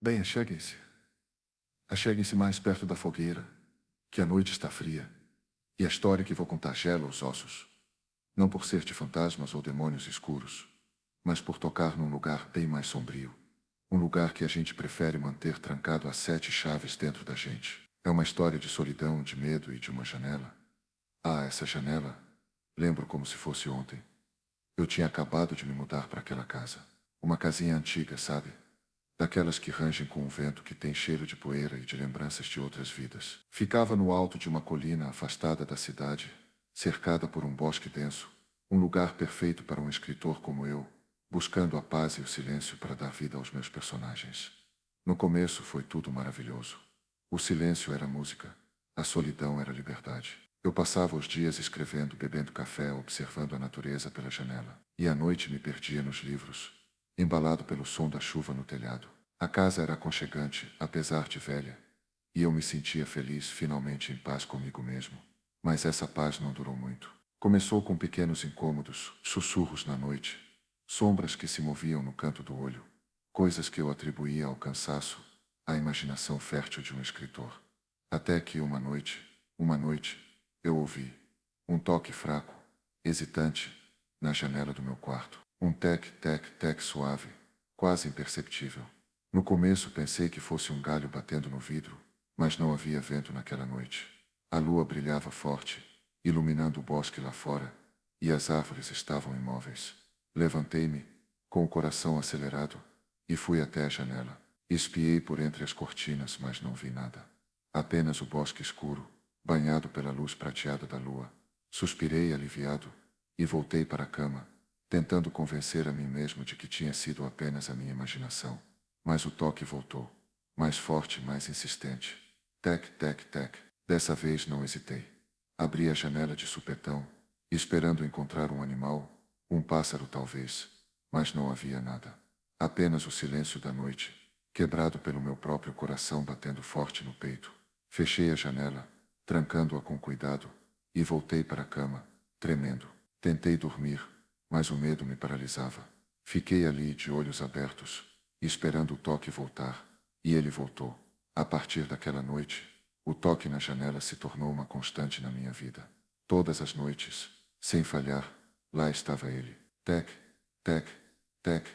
Bem, acheguem-se. Acheguem-se mais perto da fogueira, que a noite está fria, e a história que vou contar gela os ossos. Não por ser de fantasmas ou demônios escuros, mas por tocar num lugar bem mais sombrio. Um lugar que a gente prefere manter trancado as 7 chaves dentro da gente. É uma história de solidão, de medo e de uma janela. Ah, essa janela. Lembro como se fosse ontem. Eu tinha acabado de me mudar para aquela casa. Uma casinha antiga, sabe? Daquelas que rangem com um vento que tem cheiro de poeira e de lembranças de outras vidas. Ficava no alto de uma colina afastada da cidade, cercada por um bosque denso, um lugar perfeito para um escritor como eu, buscando a paz e o silêncio para dar vida aos meus personagens. No começo foi tudo maravilhoso. O silêncio era música, a solidão era liberdade. Eu passava os dias escrevendo, bebendo café, observando a natureza pela janela. E à noite me perdia nos livros, embalado pelo som da chuva no telhado. A casa era aconchegante, apesar de velha, e eu me sentia feliz, finalmente em paz comigo mesmo. Mas essa paz não durou muito. Começou com pequenos incômodos, sussurros na noite, sombras que se moviam no canto do olho, coisas que eu atribuía ao cansaço, à imaginação fértil de um escritor. Até que uma noite, eu ouvi um toque fraco, hesitante, na janela do meu quarto. Um tec suave, quase imperceptível. No começo pensei que fosse um galho batendo no vidro, mas não havia vento naquela noite. A lua brilhava forte, iluminando o bosque lá fora, e as árvores estavam imóveis. Levantei-me, com o coração acelerado, e fui até a janela. Espiei por entre as cortinas, mas não vi nada. Apenas o bosque escuro, banhado pela luz prateada da lua. Suspirei aliviado, e voltei para a cama, tentando convencer a mim mesmo de que tinha sido apenas a minha imaginação. Mas o toque voltou, mais forte, mais insistente. Tec. Dessa vez não hesitei. Abri a janela de supetão, esperando encontrar um animal, um pássaro talvez, mas não havia nada. Apenas o silêncio da noite, quebrado pelo meu próprio coração batendo forte no peito. Fechei a janela, trancando-a com cuidado, e voltei para a cama, tremendo. Tentei dormir, mas o medo me paralisava. Fiquei ali de olhos abertos, esperando o toque voltar, e ele voltou. A partir daquela noite, o toque na janela se tornou uma constante na minha vida. Todas as noites, sem falhar, lá estava ele. Tec, tec, tec.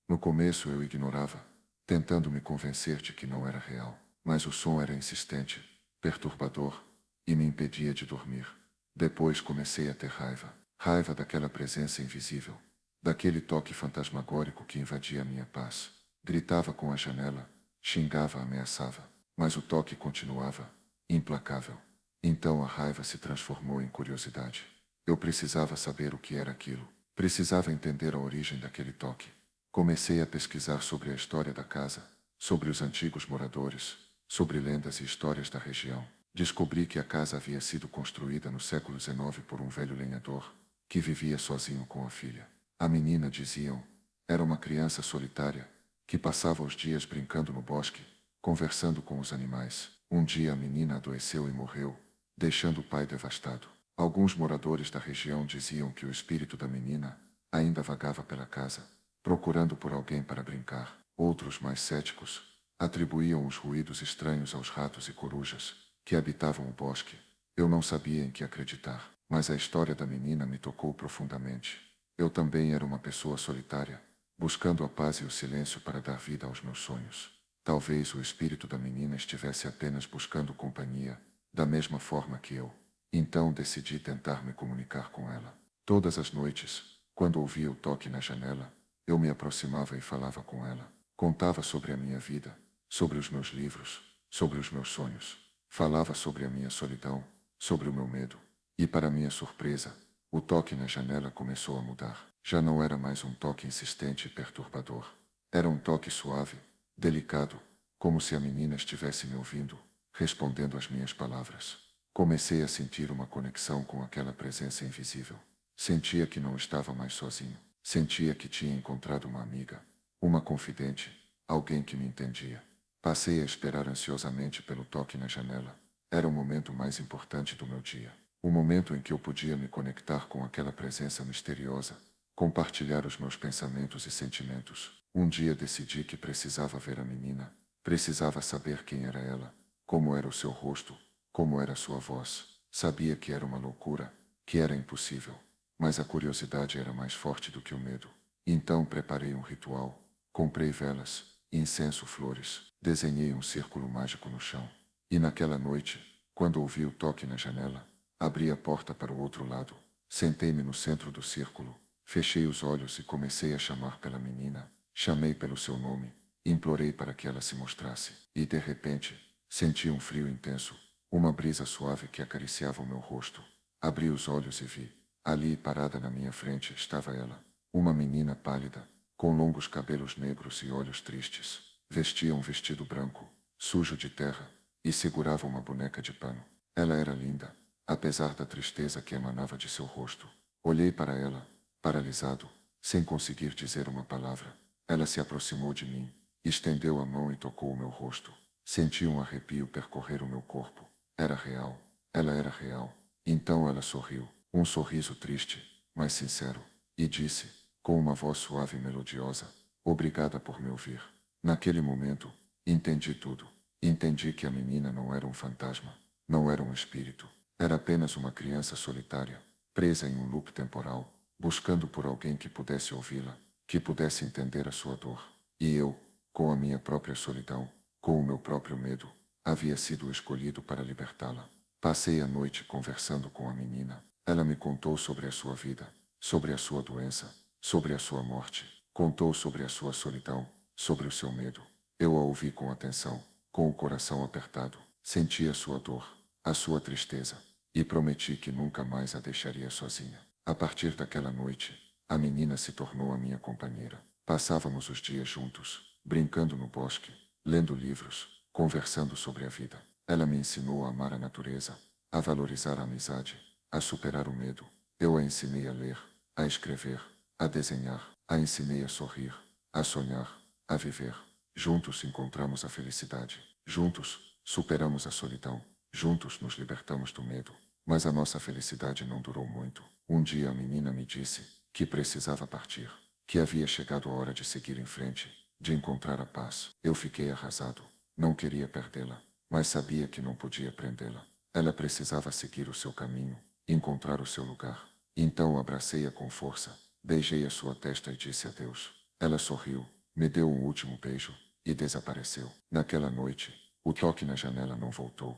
No começo eu ignorava, tentando me convencer de que não era real. Mas o som era insistente, perturbador, e me impedia de dormir. Depois comecei a ter raiva. Raiva daquela presença invisível, daquele toque fantasmagórico que invadia a minha paz. Gritava com a janela, xingava, ameaçava, mas o toque continuava, implacável. Então a raiva se transformou em curiosidade. Eu precisava saber o que era aquilo. Precisava entender a origem daquele toque. Comecei a pesquisar sobre a história da casa, sobre os antigos moradores, sobre lendas e histórias da região. Descobri que a casa havia sido construída no século XIX por um velho lenhador, que vivia sozinho com a filha. A menina, diziam, era uma criança solitária, que passava os dias brincando no bosque, conversando com os animais. Um dia a menina adoeceu e morreu, deixando o pai devastado. Alguns moradores da região diziam que o espírito da menina ainda vagava pela casa, procurando por alguém para brincar. Outros, mais céticos, atribuíam os ruídos estranhos aos ratos e corujas que habitavam o bosque. Eu não sabia em que acreditar, mas a história da menina me tocou profundamente. Eu também era uma pessoa solitária, buscando a paz e o silêncio para dar vida aos meus sonhos. Talvez o espírito da menina estivesse apenas buscando companhia, da mesma forma que eu. Então decidi tentar me comunicar com ela. Todas as noites, quando ouvia o toque na janela, eu me aproximava e falava com ela. Contava sobre a minha vida, sobre os meus livros, sobre os meus sonhos. Falava sobre a minha solidão, sobre o meu medo. E para minha surpresa, o toque na janela começou a mudar. Já não era mais um toque insistente e perturbador. Era um toque suave, delicado, como se a menina estivesse me ouvindo, respondendo às minhas palavras. Comecei a sentir uma conexão com aquela presença invisível. Sentia que não estava mais sozinho. Sentia que tinha encontrado uma amiga, uma confidente, alguém que me entendia. Passei a esperar ansiosamente pelo toque na janela. Era o momento mais importante do meu dia. O momento em que eu podia me conectar com aquela presença misteriosa, compartilhar os meus pensamentos e sentimentos. Um dia decidi que precisava ver a menina, Precisava saber quem era ela, como era o seu rosto, como era sua voz. Sabia que era uma loucura, que era impossível, mas a curiosidade era mais forte do que o medo. Então preparei um ritual, comprei velas, incenso, flores, desenhei um círculo mágico no chão. E naquela noite, quando ouvi o toque na janela, abri a porta para o outro lado, sentei-me no centro do círculo, fechei os olhos e comecei a chamar pela menina. Chamei pelo seu nome, implorei para que ela se mostrasse, e de repente, senti um frio intenso, uma brisa suave que acariciava o meu rosto. Abri os olhos e vi. Ali, parada na minha frente, estava ela, uma menina pálida, com longos cabelos negros e olhos tristes. Vestia um vestido branco, sujo de terra, e segurava uma boneca de pano. Ela era linda, apesar da tristeza que emanava de seu rosto. Olhei para ela, paralisado, sem conseguir dizer uma palavra. Ela se aproximou de mim, estendeu a mão e tocou o meu rosto. Senti um arrepio percorrer o meu corpo. Era real. Ela era real. Então ela sorriu, um sorriso triste, mas sincero, e disse, com uma voz suave e melodiosa: "Obrigada por me ouvir." Naquele momento, entendi tudo. Entendi que a menina não era um fantasma, não era um espírito. Era apenas uma criança solitária, presa em um loop temporal, buscando por alguém que pudesse ouvi-la, que pudesse entender a sua dor. E eu, com a minha própria solidão, com o meu próprio medo, havia sido escolhido para libertá-la. Passei a noite conversando com a menina. Ela me contou sobre a sua vida, sobre a sua doença, sobre a sua morte. Contou sobre a sua solidão, sobre o seu medo. Eu a ouvi com atenção, com o coração apertado. Senti a sua dor, a sua tristeza, e prometi que nunca mais a deixaria sozinha. A partir daquela noite, a menina se tornou a minha companheira. Passávamos os dias juntos, brincando no bosque, lendo livros, conversando sobre a vida. Ela me ensinou a amar a natureza, a valorizar a amizade, a superar o medo. Eu a ensinei a ler, a escrever, a desenhar, a ensinei a sorrir, a sonhar, a viver. Juntos encontramos a felicidade. Juntos, superamos a solidão. Juntos nos libertamos do medo. Mas a nossa felicidade não durou muito. Um dia a menina me disse que precisava partir, que havia chegado a hora de seguir em frente, de encontrar a paz. Eu fiquei arrasado. Não queria perdê-la, mas sabia que não podia prendê-la. Ela precisava seguir o seu caminho, encontrar o seu lugar. Então abracei-a com força, beijei a sua testa e disse adeus. Ela sorriu, me deu um último beijo e desapareceu. Naquela noite, o toque na janela não voltou.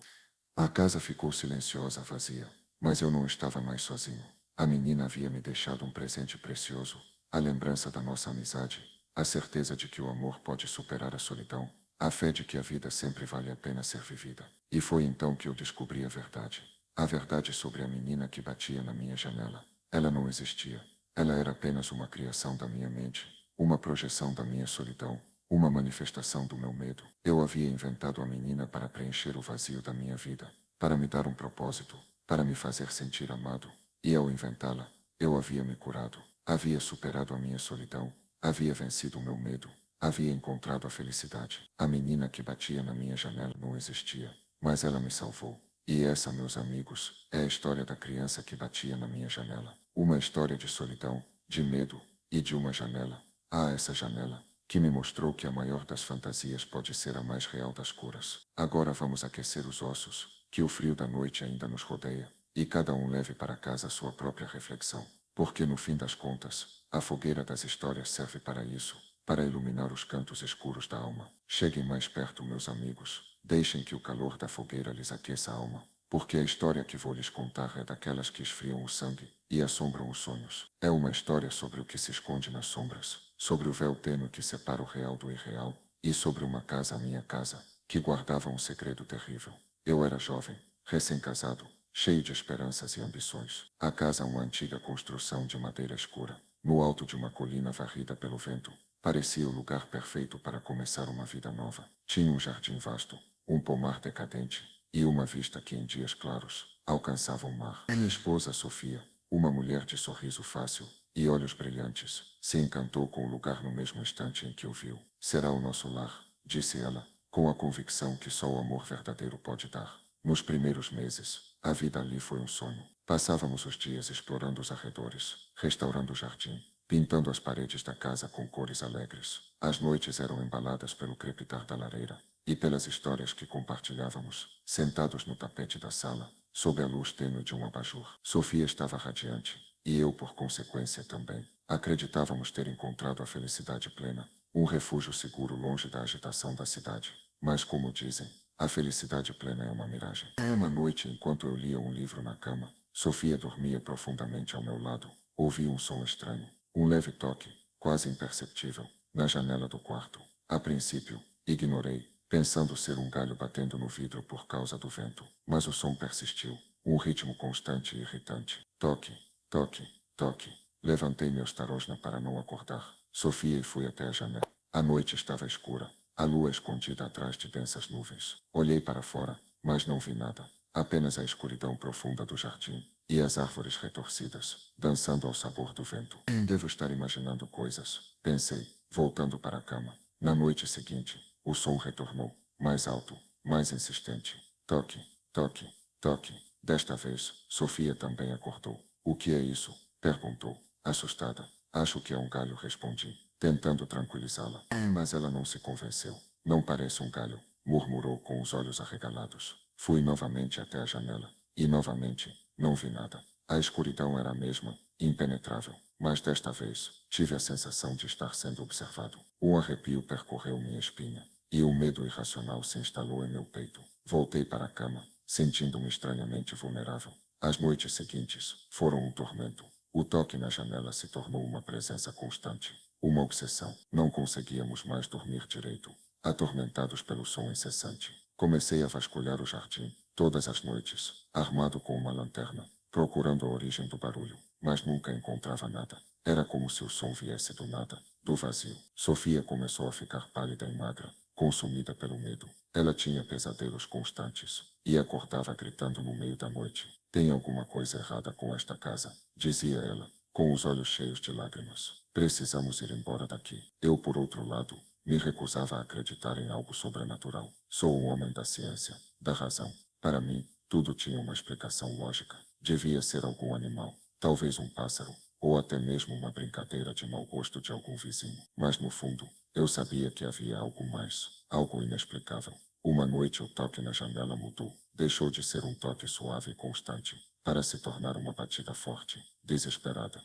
A casa ficou silenciosa, vazia, mas eu não estava mais sozinho. A menina havia me deixado um presente precioso, a lembrança da nossa amizade, a certeza de que o amor pode superar a solidão, a fé de que a vida sempre vale a pena ser vivida. E foi então que eu descobri a verdade. A verdade sobre a menina que batia na minha janela. Ela não existia. Ela era apenas uma criação da minha mente, uma projeção da minha solidão, uma manifestação do meu medo. Eu havia inventado a menina para preencher o vazio da minha vida, para me dar um propósito, para me fazer sentir amado. E ao inventá-la, eu havia me curado, havia superado a minha solidão, havia vencido o meu medo, havia encontrado a felicidade. A menina que batia na minha janela não existia, mas ela me salvou. E essa, meus amigos, é a história da criança que batia na minha janela. Uma história de solidão, de medo e de uma janela. Ah, essa janela, que me mostrou que a maior das fantasias pode ser a mais real das curas. Agora vamos aquecer os ossos, que o frio da noite ainda nos rodeia, e cada um leve para casa a sua própria reflexão. Porque no fim das contas, a fogueira das histórias serve para isso, para iluminar os cantos escuros da alma. Cheguem mais perto, meus amigos. Deixem que o calor da fogueira lhes aqueça a alma. Porque a história que vou lhes contar é daquelas que esfriam o sangue e assombram os sonhos. É uma história sobre o que se esconde nas sombras, sobre o véu tênue que separa o real do irreal, e sobre uma casa, a minha casa, que guardava um segredo terrível. Eu era jovem, recém-casado, cheio de esperanças e ambições. A casa, uma antiga construção de madeira escura, no alto de uma colina varrida pelo vento, parecia o lugar perfeito para começar uma vida nova. Tinha um jardim vasto, um pomar decadente e uma vista que em dias claros alcançava o mar. Minha esposa Sofia, uma mulher de sorriso fácil e olhos brilhantes, se encantou com o lugar no mesmo instante em que o viu. Será o nosso lar, disse ela, com a convicção que só o amor verdadeiro pode dar. Nos primeiros meses, a vida ali foi um sonho. Passávamos os dias explorando os arredores, restaurando o jardim, pintando as paredes da casa com cores alegres. As noites eram embaladas pelo crepitar da lareira, e pelas histórias que compartilhávamos, sentados no tapete da sala, sob a luz tênue de um abajur. Sofia estava radiante, e eu, por consequência, também. Acreditávamos ter encontrado a felicidade plena, um refúgio seguro longe da agitação da cidade. Mas, como dizem, a felicidade plena é uma miragem. Uma noite, enquanto eu lia um livro na cama, Sofia dormia profundamente ao meu lado. Ouvi um som estranho, um leve toque, quase imperceptível, na janela do quarto. A princípio, ignorei, pensando ser um galho batendo no vidro por causa do vento. Mas o som persistiu, um ritmo constante e irritante. Toque, toque, toque. Levantei meus tarosna para não acordar. Sofia e fui até a janela. A noite estava escura, a lua escondida atrás de densas nuvens. Olhei para fora, mas não vi nada. Apenas a escuridão profunda do jardim e as árvores retorcidas, dançando ao sabor do vento. Devo estar imaginando coisas, pensei, voltando para a cama. Na noite seguinte, o som retornou, mais alto, mais insistente. Toque, toque, toque. Desta vez, Sofia também acordou. O que é isso? Perguntou, assustada. Acho que é um galho, respondi, tentando tranquilizá-la. Mas ela não se convenceu. Não parece um galho, murmurou com os olhos arregalados. Fui novamente até a janela. E novamente, não vi nada. A escuridão era a mesma, impenetrável. Mas desta vez, tive a sensação de estar sendo observado. Um arrepio percorreu minha espinha. E um medo irracional se instalou em meu peito. Voltei para a cama, sentindo-me estranhamente vulnerável. As noites seguintes foram um tormento. O toque na janela se tornou uma presença constante. Uma obsessão. Não conseguíamos mais dormir direito, atormentados pelo som incessante. Comecei a vasculhar o jardim, todas as noites, armado com uma lanterna, procurando a origem do barulho, mas nunca encontrava nada. Era como se o som viesse do nada, do vazio. Sofia começou a ficar pálida e magra, consumida pelo medo. Ela tinha pesadelos constantes e acordava gritando no meio da noite. Tem alguma coisa errada com esta casa, dizia ela, com os olhos cheios de lágrimas. Precisamos ir embora daqui. Eu, por outro lado, me recusava a acreditar em algo sobrenatural. Sou um homem da ciência, da razão. Para mim, tudo tinha uma explicação lógica. Devia ser algum animal, talvez um pássaro, ou até mesmo uma brincadeira de mau gosto de algum vizinho. Mas no fundo, eu sabia que havia algo mais, algo inexplicável. Uma noite o toque na janela mudou. Deixou de ser um toque suave e constante, para se tornar uma batida forte, desesperada.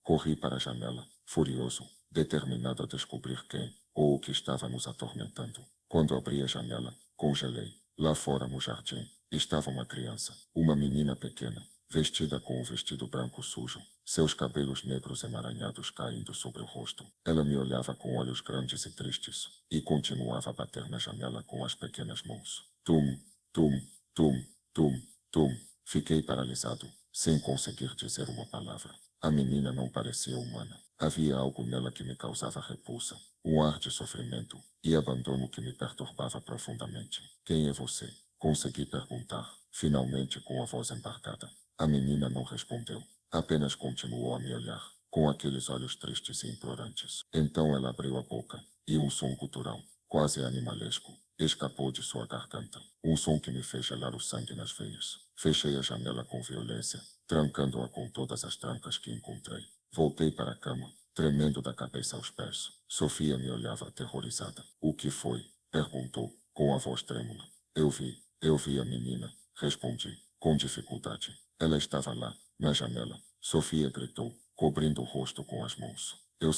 Corri para a janela, furioso, determinado a descobrir quem ou o que estava nos atormentando. Quando abri a janela, congelei. Lá fora no jardim, estava uma criança, uma menina pequena, vestida com um vestido branco sujo, seus cabelos negros emaranhados caindo sobre o rosto. Ela me olhava com olhos grandes e tristes, e continuava a bater na janela com as pequenas mãos. Tum, tum, tum, tum, tum. Fiquei paralisado, sem conseguir dizer uma palavra. A menina não parecia humana. Havia algo nela que me causava repulsa, um ar de sofrimento e abandono que me perturbava profundamente. Quem é você? Consegui perguntar, finalmente com a voz embargada. A menina não respondeu, apenas continuou a me olhar, com aqueles olhos tristes e implorantes. Então ela abriu a boca, e um som gutural, quase animalesco, escapou de sua garganta. Um som que me fez gelar o sangue nas veias. Fechei a janela com violência, trancando-a com todas as trancas que encontrei. Voltei para a cama, tremendo da cabeça aos pés. Sofia me olhava aterrorizada. O que foi? Perguntou, com a voz trêmula. Eu vi a menina, respondi, com dificuldade. Ela estava lá, na janela. Sofia gritou, cobrindo o rosto com as mãos. Eu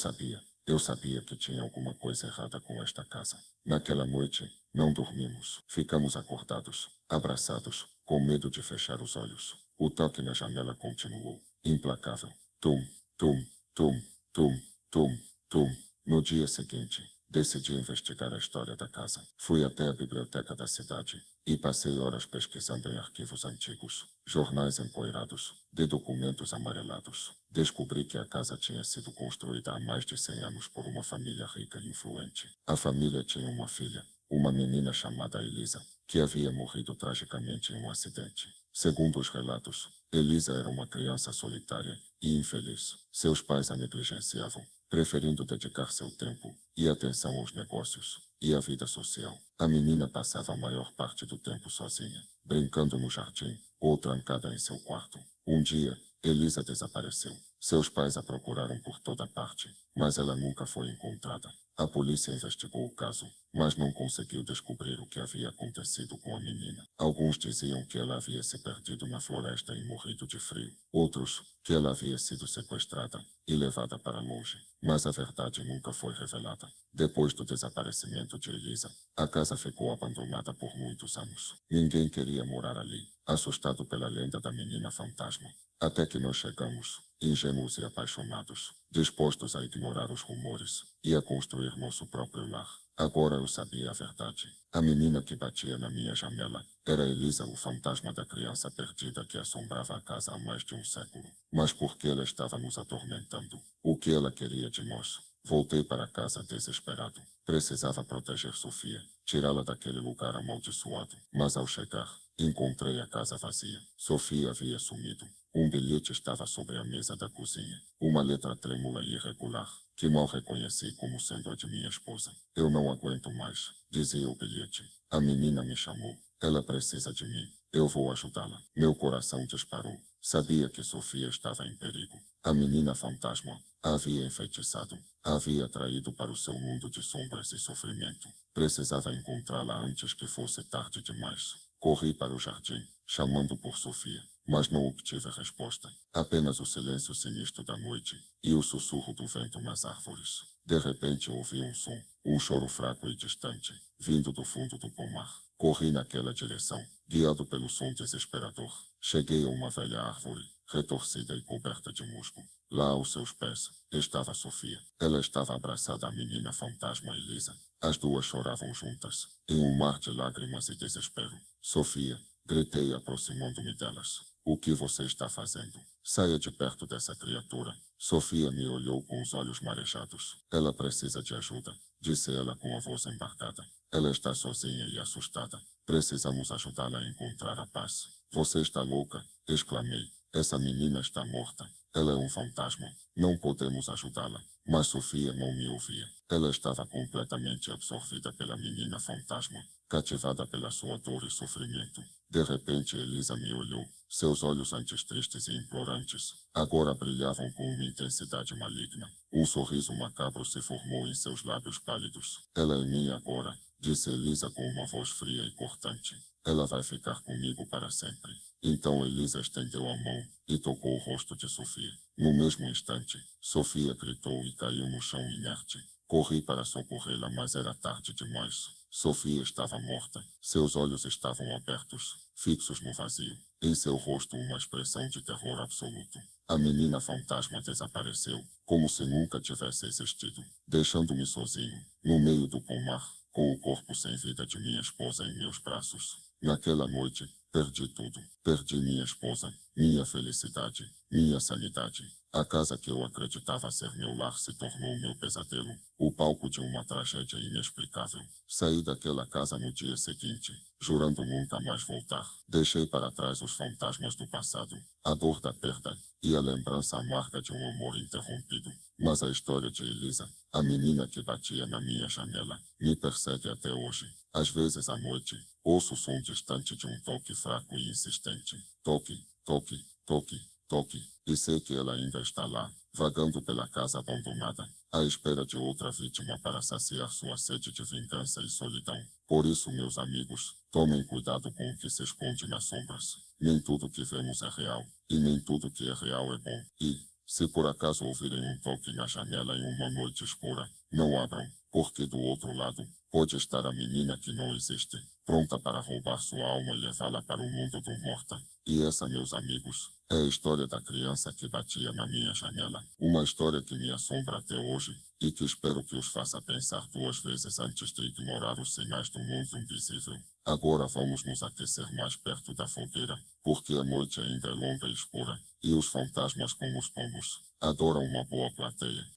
sabia que tinha alguma coisa errada com esta casa. Naquela noite, não dormimos. Ficamos acordados, abraçados, com medo de fechar os olhos. O toque na janela continuou, implacável. Tum, tum, tum, tum, tum, tum. No dia seguinte, decidi investigar a história da casa. Fui até a biblioteca da cidade e passei horas pesquisando em arquivos antigos, jornais empoeirados, de documentos amarelados. Descobri que a casa tinha sido construída há mais de 100 anos por uma família rica e influente. A família tinha uma filha, uma menina chamada Elisa, que havia morrido tragicamente em um acidente. Segundo os relatos, Elisa era uma criança solitária e infeliz. Seus pais a negligenciavam, preferindo dedicar seu tempo e atenção aos negócios e à vida social. A menina passava a maior parte do tempo sozinha, brincando no jardim ou trancada em seu quarto. Um dia, Elisa desapareceu. Seus pais a procuraram por toda parte, mas ela nunca foi encontrada. A polícia investigou o caso, mas não conseguiu descobrir o que havia acontecido com a menina. Alguns diziam que ela havia se perdido na floresta e morrido de frio. Outros, que ela havia sido sequestrada e levada para longe. Mas a verdade nunca foi revelada. Depois do desaparecimento de Elisa, a casa ficou abandonada por muitos anos. Ninguém queria morar ali, assustado pela lenda da menina fantasma. Até que nós chegamos, ingênuos e apaixonados, dispostos a ignorar os rumores e a construir nosso próprio lar. Agora eu sabia a verdade. A menina que batia na minha janela era Elisa, o fantasma da criança perdida que assombrava a casa há mais de um século. Mas por que ela estava nos atormentando? O que ela queria de nós? Voltei para casa desesperado. Precisava proteger Sofia, tirá-la daquele lugar amaldiçoado. Mas ao chegar, encontrei a casa vazia. Sofia havia sumido. Um bilhete estava sobre a mesa da cozinha. Uma letra trêmula e irregular, que mal reconheci como sendo a de minha esposa. Eu não aguento mais, dizia o bilhete. A menina me chamou. Ela precisa de mim. Eu vou ajudá-la. Meu coração disparou. Sabia que Sofia estava em perigo. A menina fantasma a havia enfeitiçado. A havia traído para o seu mundo de sombras e sofrimento. Precisava encontrá-la antes que fosse tarde demais. Corri para o jardim, chamando por Sofia, mas não obtive resposta. Apenas o silêncio sinistro da noite e o sussurro do vento nas árvores. De repente ouvi um som, um choro fraco e distante, vindo do fundo do pomar. Corri naquela direção, guiado pelo som desesperador. Cheguei a uma velha árvore, retorcida e coberta de musgo. Lá aos seus pés estava Sofia. Ela estava abraçada à menina fantasma Elisa. As duas choravam juntas, em um mar de lágrimas e desespero. Sofia, gritei aproximando-me delas. O que você está fazendo? Saia de perto dessa criatura. Sofia me olhou com os olhos marejados. Ela precisa de ajuda, disse ela com a voz embargada. Ela está sozinha e assustada. Precisamos ajudá-la a encontrar a paz. Você está louca? Exclamei. Essa menina está morta. Ela é um fantasma. Não podemos ajudá-la. Mas Sofia não me ouvia. Ela estava completamente absorvida pela menina fantasma, cativada pela sua dor e sofrimento. De repente Elisa me olhou. Seus olhos antes tristes e implorantes, agora brilhavam com uma intensidade maligna. Um sorriso macabro se formou em seus lábios pálidos. Ela é minha agora, disse Elisa com uma voz fria e cortante. Ela vai ficar comigo para sempre. Então Elisa estendeu a mão e tocou o rosto de Sofia. No mesmo instante, Sofia gritou e caiu no chão inerte. Corri para socorrê-la, mas era tarde demais. Sofia estava morta. Seus olhos estavam abertos, fixos no vazio. Em seu rosto uma expressão de terror absoluto. A menina fantasma desapareceu, como se nunca tivesse existido, deixando-me sozinho, no meio do pomar, com o corpo sem vida de minha esposa em meus braços. Naquela noite, perdi tudo. Perdi minha esposa, minha felicidade, minha sanidade. A casa que eu acreditava ser meu lar se tornou meu pesadelo, o palco de uma tragédia inexplicável. Saí daquela casa no dia seguinte, jurando nunca mais voltar. Deixei para trás os fantasmas do passado, a dor da perda e a lembrança amarga de um amor interrompido. Mas a história de Elisa, a menina que batia na minha janela, me persegue até hoje. Às vezes à noite, ouço o som distante de um toque fraco e insistente. Toque, toque, toque, toque. E sei que ela ainda está lá, vagando pela casa abandonada, à espera de outra vítima para saciar sua sede de vingança e solidão. Por isso, meus amigos, tomem cuidado com o que se esconde nas sombras. Nem tudo que vemos é real, e nem tudo que é real é bom. E, se por acaso ouvirem um toque na janela em uma noite escura, não abram, porque do outro lado, pode estar a menina que não existe, pronta para roubar sua alma e levá-la para o mundo do morta. E essa, meus amigos, é a história da criança que batia na minha janela. Uma história que me assombra até hoje, e que espero que os faça pensar duas vezes antes de ignorar os sinais do mundo invisível. Agora vamos nos aquecer mais perto da fogueira, porque a noite ainda é longa e escura, e os fantasmas com os pomos adoram uma boa plateia.